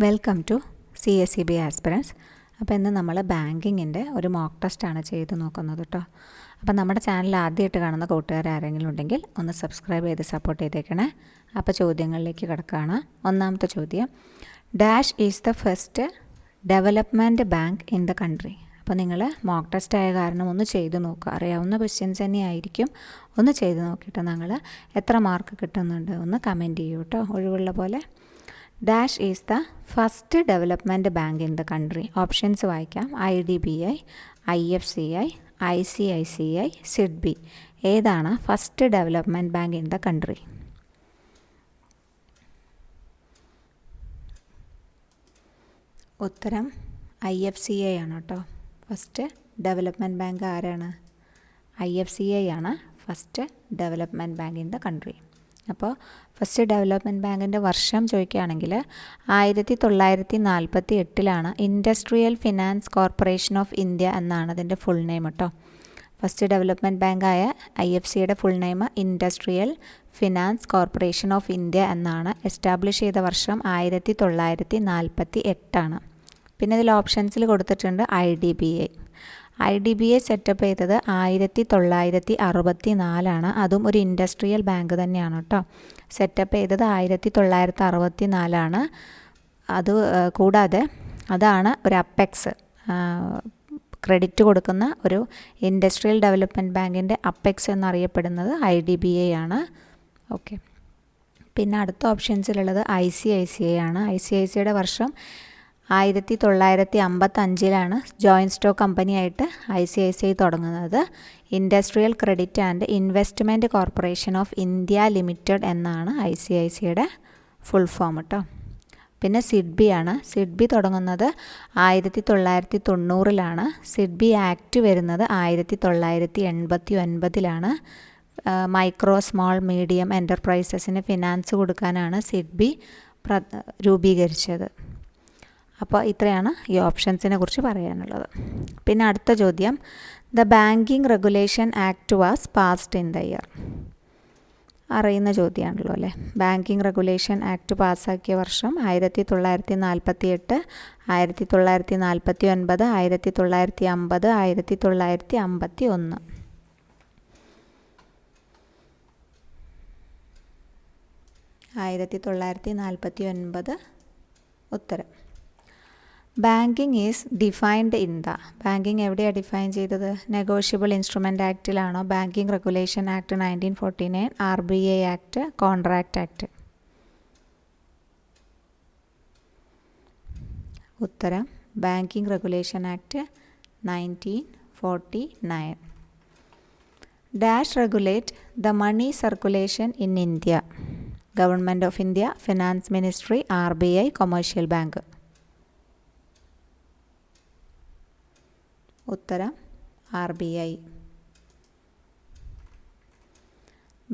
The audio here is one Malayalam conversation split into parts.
Welcome to CSEB aspirants. അപ്പോൾ ഇന്ന് നമ്മൾ ബാങ്കിങ്ങിൻ്റെ ഒരു മോക്ക് ടെസ്റ്റാണ് ചെയ്ത് നോക്കുന്നത് കേട്ടോ. അപ്പോൾ നമ്മുടെ ചാനൽ ആദ്യമായിട്ട് കാണുന്ന കൂട്ടുകാർ ആരെങ്കിലും ഉണ്ടെങ്കിൽ ഒന്ന് സബ്സ്ക്രൈബ് ചെയ്ത് സപ്പോർട്ട് ചെയ്തേക്കണേ. അപ്പോൾ ചോദ്യങ്ങളിലേക്ക് കിടക്കുകയാണ്. ഒന്നാമത്തെ ചോദ്യം, dash is the first development bank in the country. അപ്പോൾ നിങ്ങൾ മോക്ക് ടെസ്റ്റ് ആയ കാരണം ഒന്ന് ചെയ്ത് നോക്കുക. അറിയാവുന്ന ക്വസ്റ്റ്യൻസ് തന്നെ ആയിരിക്കും. ഒന്ന് ചെയ്ത് നോക്കിയിട്ട് നിങ്ങൾ എത്ര മാർക്ക് കിട്ടുന്നുണ്ട് ഒന്ന് കമൻറ്റ് ചെയ്യൂ കേട്ടോ, ഒഴിവുള്ള പോലെ. Dash is the first development bank in the country. Options വായിക്കാം. IDBI, IFCI, ICICI, SIDBI. ഏതാണ് first development bank in the country? ഉത്തരം IFCI ആണ് കേട്ടോ. ഫസ്റ്റ് ഡെവലപ്മെൻറ്റ് ബാങ്ക് ആരാണ്? IFCI ആണ് first development bank in the country. അപ്പോൾ ഫസ്റ്റ് ഡെവലപ്മെൻറ്റ് ബാങ്കിൻ്റെ വർഷം ചോദിക്കുകയാണെങ്കിൽ 1948 industrial finance corporation of India എന്നാണ് അതിൻ്റെ ഫുൾ നെയിം കേട്ടോ. ഫസ്റ്റ് ഡെവലപ്മെൻറ്റ് ബാങ്കായ IFCയുടെ full name industrial finance corporation of India എന്നാണ്. എസ്റ്റാബ്ലിഷ് ചെയ്ത വർഷം 1948. പിന്നെ ഇതിൽ ഓപ്ഷൻസിൽ കൊടുത്തിട്ടുണ്ട് IDBI സെറ്റപ്പ് ചെയ്തത് 1964. അതും ഒരു ഇൻഡസ്ട്രിയൽ ബാങ്ക് തന്നെയാണ് കേട്ടോ. സെറ്റപ്പ് ചെയ്തത് 1964. അത് കൂടാതെ അതാണ് ഒരു അപ്പെക്സ് ക്രെഡിറ്റ് കൊടുക്കുന്ന ഒരു ഇൻഡസ്ട്രിയൽ ഡെവലപ്മെൻറ്റ് ബാങ്കിൻ്റെ അപ്പെക്സ് എന്നറിയപ്പെടുന്നത് IDBI ആണ്. ഓക്കെ, പിന്നെ അടുത്ത ഓപ്ഷൻസിലുള്ളത് ICICI ആണ്. ICICIയുടെ വർഷം 1955 ജോയിൻറ്റ് സ്റ്റോക്ക് കമ്പനിയായിട്ട് ICICI തുടങ്ങുന്നത്. Industrial credit and investment corporation of India limited എന്നാണ് ICICIയുടെ ഫുൾ ഫോം കേട്ടോ. പിന്നെ SIDBI ആണ്. SIDBI തുടങ്ങുന്നത് 1990. SIDBI ആക്ട് വരുന്നത് 1989. മൈക്രോ സ്മോൾ മീഡിയം എൻ്റർപ്രൈസസിന് ഫിനാൻസ് കൊടുക്കാനാണ് SIDBI രൂപീകരിച്ചത്. അപ്പോൾ ഇത്രയാണ് ഈ ഓപ്ഷൻസിനെ കുറിച്ച് പറയാനുള്ളത്. പിന്നെ അടുത്ത ചോദ്യം, the banking regulation act was passed in the year. അറിയുന്ന ചോദ്യമാണല്ലോ അല്ലേ. ബാങ്കിങ് റെഗുലേഷൻ ആക്ട് പാസ്സാക്കിയ വർഷം 1948, 1949, 1950, 1951. ഉത്തരം. Banking is defined in the. Banking എവിടെയാണ് ഡിഫൈൻ ചെയ്തത്? നെഗോഷ്യബിൾ ഇൻസ്ട്രുമെൻ്റ് ആക്റ്റിലാണോ? Banking regulation act 1949, RBI act, contract act? ഉത്തരം banking regulation act 1949. Dash regulate the money circulation in India. Government of India, finance ministry, RBI, commercial bank? ഉത്തരം RBI.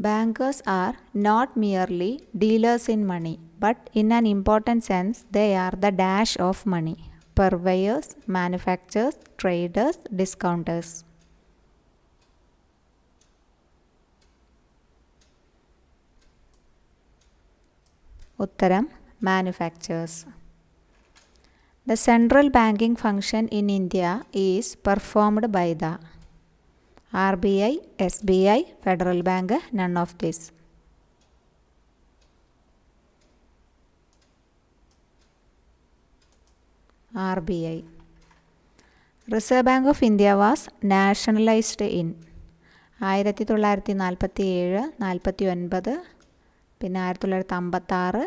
Bankers are not merely dealers in money but in an important sense they are the dash of money. Purveyors, manufacturers, traders, discounters? ഉത്തരം manufacturers. The central banking function in India is performed by the RBI, SBI, Federal Bank, none of this? RBI. Reserve Bank of India was nationalized in 1947, 1949, പിന്നെ 1956,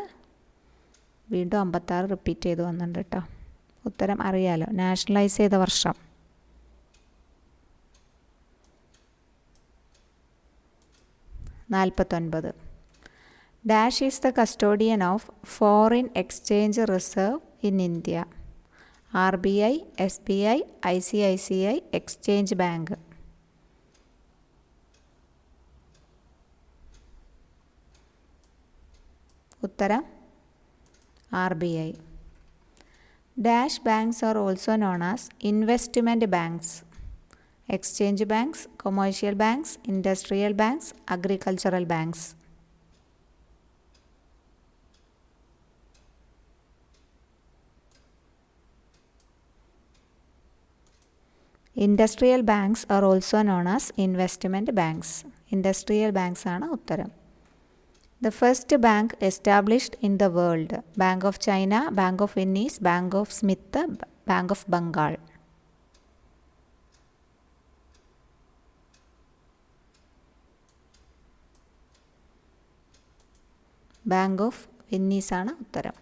വീണ്ടും 56 റിപ്പീറ്റ് ചെയ്ത് വന്നിട്ടുണ്ട് കേട്ടോ. ഉത്തരം അറിയാലോ, നാഷണലൈസ് ചെയ്ത വർഷം 1949. Dash is the custodian of foreign exchange reserve in India. RBI, SBI, ICICI, exchange bank? ഉത്തരം RBI. Dash banks are also known as investment banks. Exchange banks, commercial banks, industrial banks, agricultural banks? Industrial banks are also known as investment banks. Industrial banks ആണ് ഉത്തരം. The first bank established in the world. Bank of China, Bank of Venice, Bank of Smith, Bank of Bengal. Bank of Venice ആണ് ഉത്തരം.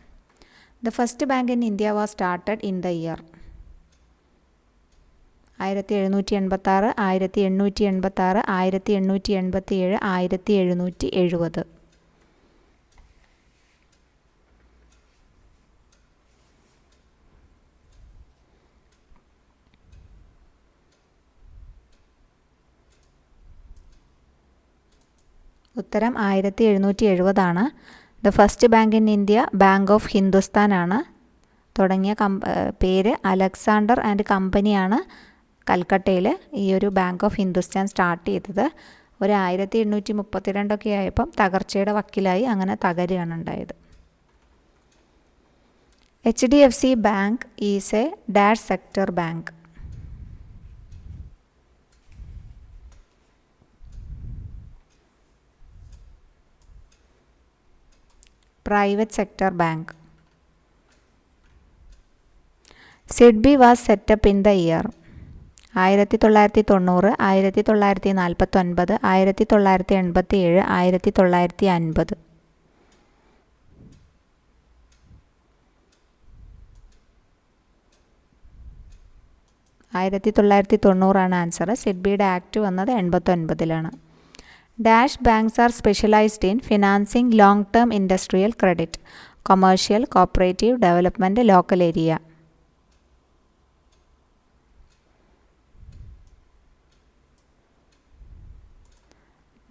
The first bank in India was started in the year 1786, 1886, 1887, 1770. ഉത്തരം 1770 ആണ്. The first bank in India bank of Hindustan ആണ്. തുടങ്ങിയ പേര് അലക്സാണ്ടർ ആൻഡ് കമ്പനിയാണ് കൽക്കട്ടയിൽ ഈ ഒരു ബാങ്ക് ഓഫ് ഹിന്ദുസ്ഥാൻ സ്റ്റാർട്ട് ചെയ്തത്. ഒരു 1832 ആയപ്പം തകർച്ചയുടെ വക്കിലായി, അങ്ങനെ തകരുകയാണ് ഉണ്ടായത്. HDFC bank is A dash sector bank. Private sector bank. SIDBI was set up in the year 1990, 1949, 1987, 1950. 1990 answer. സിഡ്ബിയുടെ act വന്നത് 89. Dash banks are specialized in financing long-term industrial credit, commercial, cooperative, development, local area.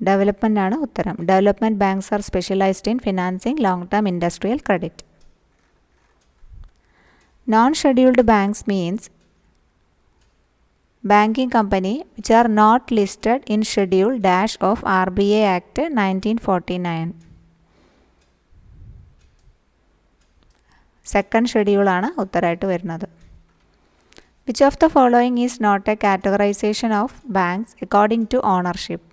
Development ആണ് ഉത്തരം. Development banks are specialized in financing long-term industrial credit. Non-scheduled banks means banking company which are not listed in schedule dash of RBI Act 1949. Second ഷെഡ്യൂളാണ് ഉത്തരമായിട്ട് വരുന്നത്. Which of the following is not a categorisation of banks according to ownership?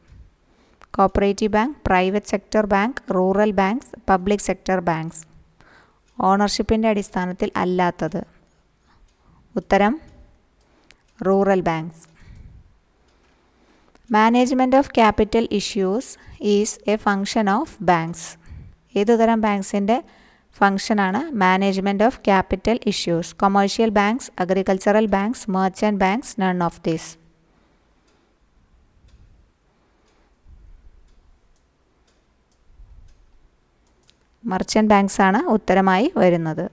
Cooperative bank, private sector bank, rural banks, public sector banks. ഓണർഷിപ്പിൻ്റെ അടിസ്ഥാനത്തിൽ അല്ലാത്തത്. ഉത്തരം rural banks. Management of capital issues is a function of banks. ഏതുതരം ബാങ്ക്സിൻ്റെ ഫങ്ഷനാണ് management of capital issues? Commercial banks, agricultural banks, merchant banks, none of these. Merchant banks ആണ് ഉത്തരമായി വരുന്നത്.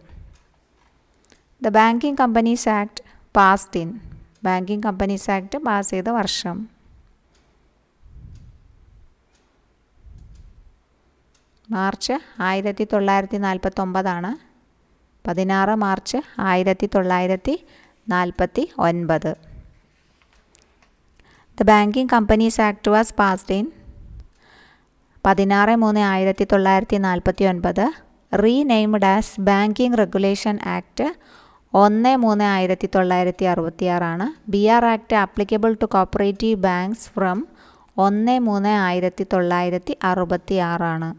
The banking companies act passed in. Banking companies act pass ചെയ്ത വർഷം? March 1949. 16 March 1949. The banking companies act was passed in 16/3/1949. Renamed as banking regulation act 1/3/1966. BR act applicable to cooperative banks from 1/3/1966.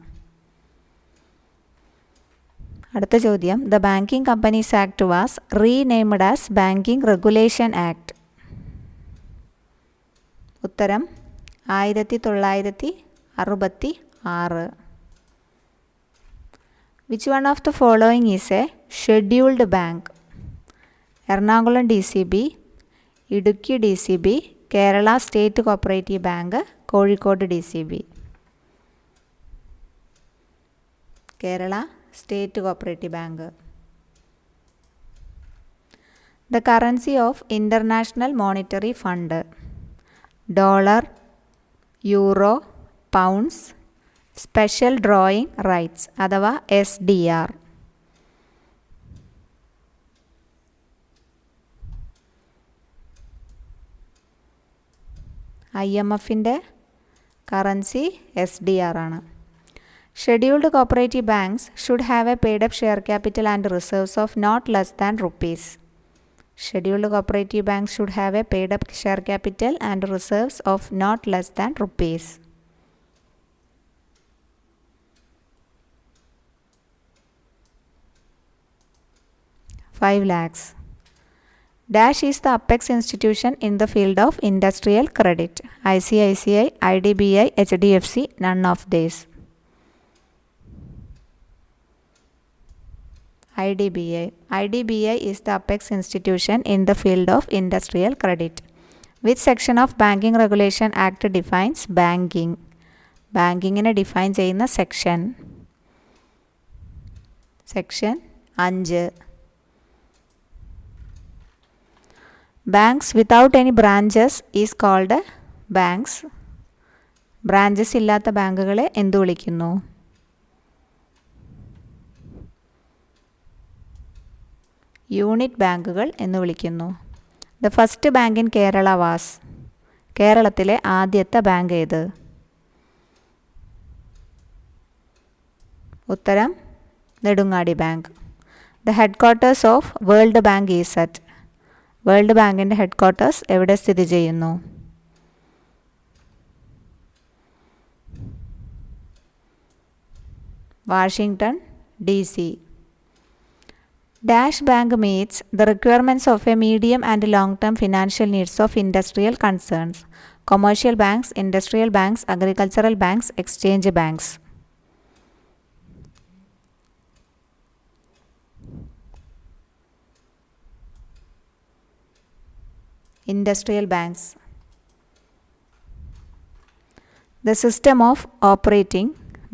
അടുത്ത ചോദ്യം. The banking companies act was renamed as banking regulation act. ഉത്തരം 1966. Which one of the following is a scheduled bank? Ernakulam DCB, Idukki DCB, Kerala state cooperative bank, Kozhikode DCB. Kerala state cooperative bank. The currency of international monetary fund? Dollar, euro, pounds, special drawing rights അഥവാ SDR. IMFൻ്റെ കറൻസി SDR ആണ്. Scheduled cooperative banks should have a paid up share capital and reserves of not less than rupees Scheduled cooperative banks should have a paid up share capital and reserves of not less than rupees 5 lakhs. Dash is the apex institution in the field of industrial credit. ICICI, IDBI, HDFC, none of these. IDBI is the apex institution in the field of industrial credit. Which section of Banking Regulation Act defines banking? ബാങ്കിങ്ങിനെ ഡിഫൈൻ ചെയ്യുന്ന section 5. Banks without any branches is called banks. Branches ഇല്ലാത്ത ബാങ്കുകളെ എന്തു വിളിക്കുന്നു? യൂണിറ്റ് ബാങ്കുകൾ എന്ന് വിളിക്കുന്നു. The first bank in Kerala was. കേരളത്തിലെ ആദ്യത്തെ ബാങ്ക് ഏത്? ഉത്തരം Nedungadi bank. The headquarters of World Bank is at. World ബാങ്കിൻ്റെ ഹെഡ് ക്വാർട്ടേഴ്സ് എവിടെ സ്ഥിതി ചെയ്യുന്നു? Washington DC. Dash Bank meets the requirements of a medium and long-term financial needs of industrial concerns. Commercial banks, industrial banks, agricultural banks, exchange banks. Industrial banks. The system of operating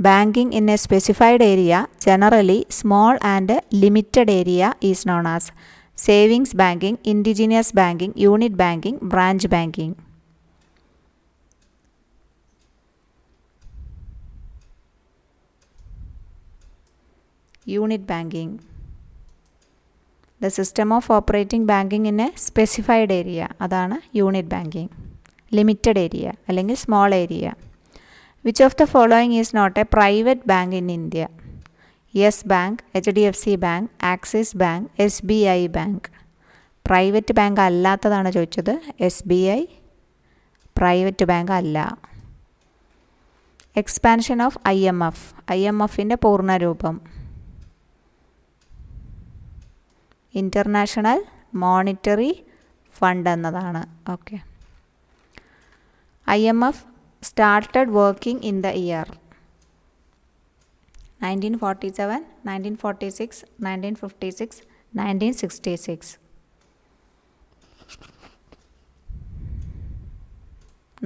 banking in a specified area, generally small and limited area, is known as savings banking, indigenous banking, unit banking, branch banking. Unit banking. The system of operating banking in a specified area, അതാണ് യൂണിറ്റ് ബാങ്കിങ്. ലിമിറ്റഡ് ഏരിയ അല്ലെങ്കിൽ small area. Which of the following is not a private bank in India? Yes Bank, HDFC Bank, Axis Bank, SBI Bank. Private bank അല്ലാത്തതാണ് ചോദിച്ചത്. SBI പ്രൈവറ്റ് ബാങ്ക് അല്ല. Expansion of IMF. IMFൻ്റെ പൂർണ്ണരൂപം ഇൻ്റർനാഷണൽ മോണിറ്ററി ഫണ്ട് എന്നതാണ്. Okay. IMF started working in the year 1947, 1946, 1956, 1966.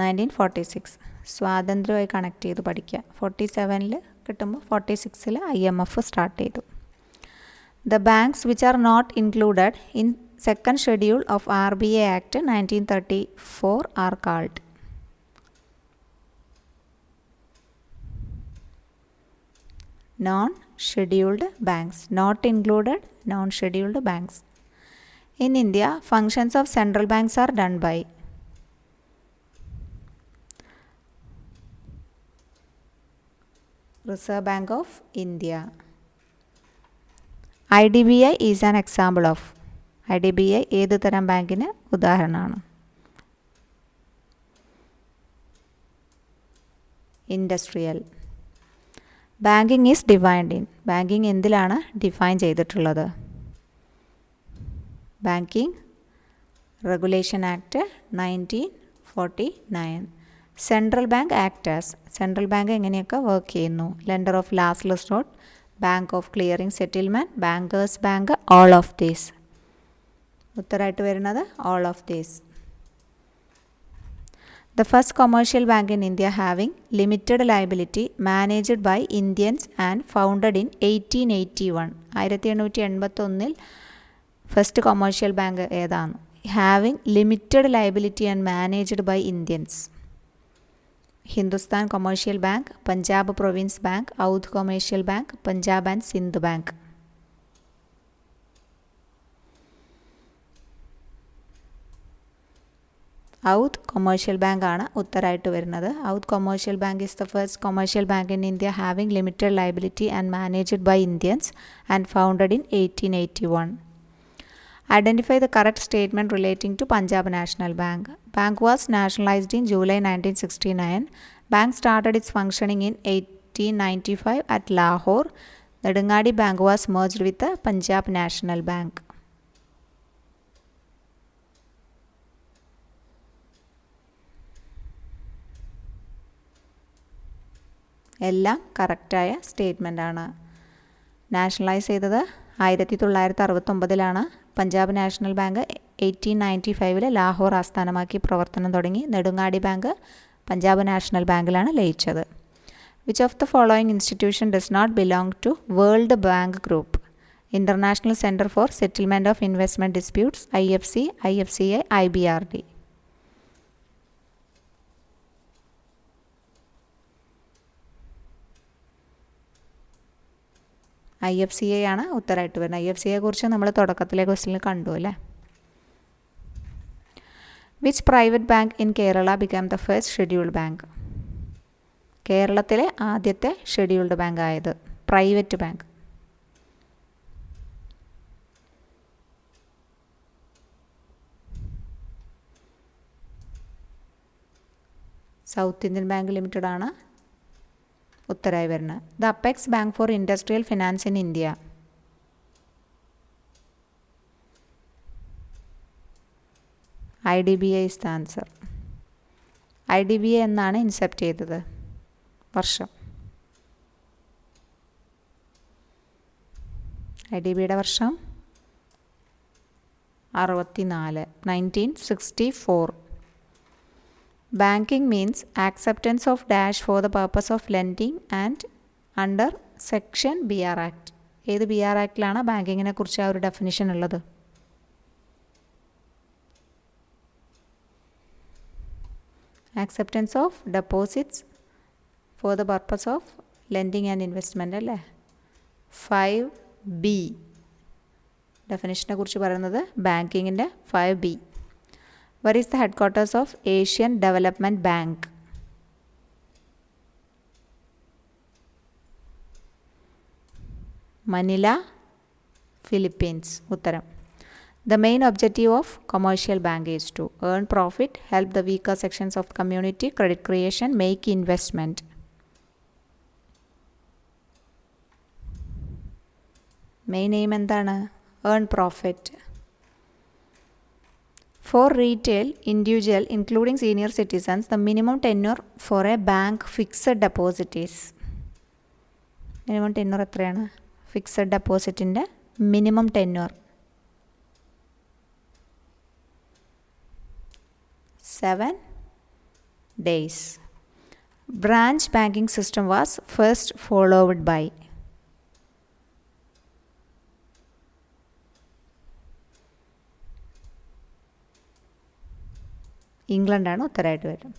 1946 സ്വാതന്ത്ര്യമായി connect ചെയ്ത് പഠിക്കുക. 47 കിട്ടുമ്പോൾ 46 IMF സ്റ്റാർട്ട് ചെയ്തു. The banks which are not included in second schedule of RBI Act 1934 are called non-scheduled banks. Not included, non-scheduled banks. In India, functions of central banks are done by Reserve Bank of India. IDBI is an example of. IDBI ഏത് തരം ബാങ്കിന് ഉദാഹരണമാണ്? Industrial. Banking is defined in. Banking എന്തിലാണ് ഡിഫൈൻ ചെയ്തിട്ടുള്ളത്? Banking regulation act 1949. Central bank actors. Central bank എങ്ങനെയൊക്കെ വർക്ക് ചെയ്യുന്നു? Lender of last resort, bank of clearing settlement, bankers bank, all of these. ഉത്തരമായിട്ട് വരുന്നത് all of these. The first commercial bank in India having limited liability managed by Indians and founded in 1881. 1881 first commercial bank ഏതാണ്? Having limited liability and managed by Indians. Hindustan commercial bank, Punjab province bank, Oudh commercial bank, Punjab and Sindh bank. Oudh commercial bank ആണ് ഉത്തരമായിട്ട് വരുന്നത്. Oudh commercial bank is the first commercial bank in India having limited liability and managed by Indians and founded in 1881. Identify the correct statement relating to Punjab National Bank. Bank was nationalized in July 1969. Bank started its functioning in 1895 at Lahore. Nedungadi Bank was merged with the Punjab National Bank. എല്ലാം കറക്റ്റായ സ്റ്റേറ്റ്മെൻ്റാണ്. നാഷണലൈസ് ചെയ്തത് 1969 പഞ്ചാബ് നാഷണൽ ബാങ്ക് 1895 ലാഹോർ ആസ്ഥാനമാക്കി പ്രവർത്തനം തുടങ്ങി. നെടുങ്ങാടി ബാങ്ക് പഞ്ചാബ് നാഷണൽ ബാങ്കിലാണ് ലയിച്ചത്. Which of the following institution does not belong to World Bank group? International centre for settlement of investment disputes, IFC, IFCA, IBRD. IFCA ആണ് ഉത്തരമായിട്ട് വരുന്നത്. IFCയെ കുറിച്ച് നമ്മൾ തുടക്കത്തിലെ ക്വസ്റ്റ്യനിൽ കണ്ടു അല്ലേ. Which private bank in Kerala become the first scheduled bank? കേരളത്തിലെ ആദ്യത്തെ ഷെഡ്യൂൾഡ് ബാങ്ക് ആയത് private bank. South Indian bank limited ആണ് ഉത്തരമായി വരുന്നത്. The apex bank for industrial finance in India? IDBI is the answer. IDBI എന്നാണ് ഇൻസെപ്റ്റ് ചെയ്തത്? വർഷം. IDBIയുടെ വർഷം 64, 1964. Banking means acceptance of dash for the purpose of lending and under section BR Act. ഏത് BR ആക്ടിലാണ് ബാങ്കിങ്ങിനെ കുറിച്ച് ആ ഒരു ഡെഫിനിഷൻ ഉള്ളത്? Acceptance of deposits for the purpose of lending and investment അല്ലേ? 5B ഡെഫിനിഷനെ കുറിച്ച് പറയുന്നത് ബാങ്കിങ്ങിൻ്റെ 5B. Where is the headquarters of Asian Development Bank? Manila, Philippines. ഉത്തരം. The main objective of commercial bank is to earn profit, help the weaker sections of the community, credit creation, make investment. Main aim എന്താണ്? Earn profit. For retail, individual, including senior citizens, the minimum tenure for a bank fixed deposit is? Minimum tenure എത്രയാണ്? ഫിക്സഡ് ഡെപ്പോസിറ്റിൻ്റെ minimum tenure 7 days. Branch banking system was first followed by? ഇംഗ്ലണ്ടാണ് ഉത്തരമായിട്ട് വരും.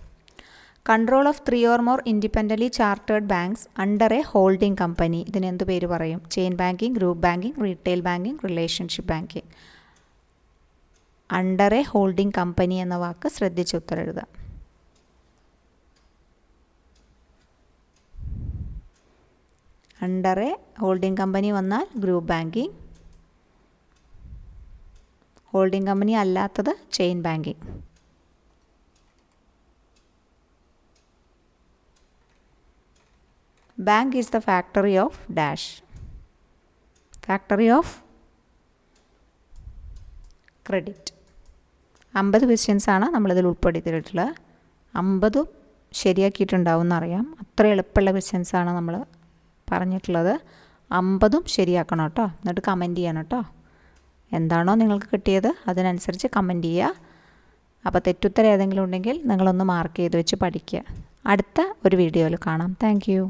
Control of 3 or more independently chartered banks under a holding company. ഇതിന് എന്ത് പേര് പറയും? Chain banking, group banking, retail banking, relationship banking. Under a holding company എന്ന വാക്ക് ശ്രദ്ധിച്ച് ഉത്തരമെഴുതുക. അണ്ടർ എ ഹോൾഡിംഗ് കമ്പനി വന്നാൽ ഗ്രൂപ്പ് ബാങ്കിങ്, ഹോൾഡിംഗ് കമ്പനി അല്ലാത്തത് chain banking. Bank is the factory of dash. Factory of credit. 50 questions ആണ് നമ്മളിതിൽ ഉൾപ്പെടുത്തിയിട്ടുള്ളത്. 50 ശരിയാക്കിയിട്ടുണ്ടാവും എന്നറിയാം. അത്ര എളുപ്പമുള്ള ക്വസ്റ്റ്യൻസ് ആണ് നമ്മൾ പറഞ്ഞിട്ടുള്ളത്. 50 ശരിയാക്കണം കേട്ടോ. എന്നിട്ട് കമൻറ്റ് ചെയ്യണം കേട്ടോ. എന്താണോ നിങ്ങൾക്ക് കിട്ടിയത് അതിനനുസരിച്ച് കമൻറ്റ് ചെയ്യുക. അപ്പോൾ തെറ്റുത്തരം ഏതെങ്കിലും ഉണ്ടെങ്കിൽ നിങ്ങളൊന്ന് മാർക്ക് ചെയ്ത് വെച്ച് പഠിക്കുക. അടുത്ത ഒരു വീഡിയോയിൽ കാണാം. Thank you.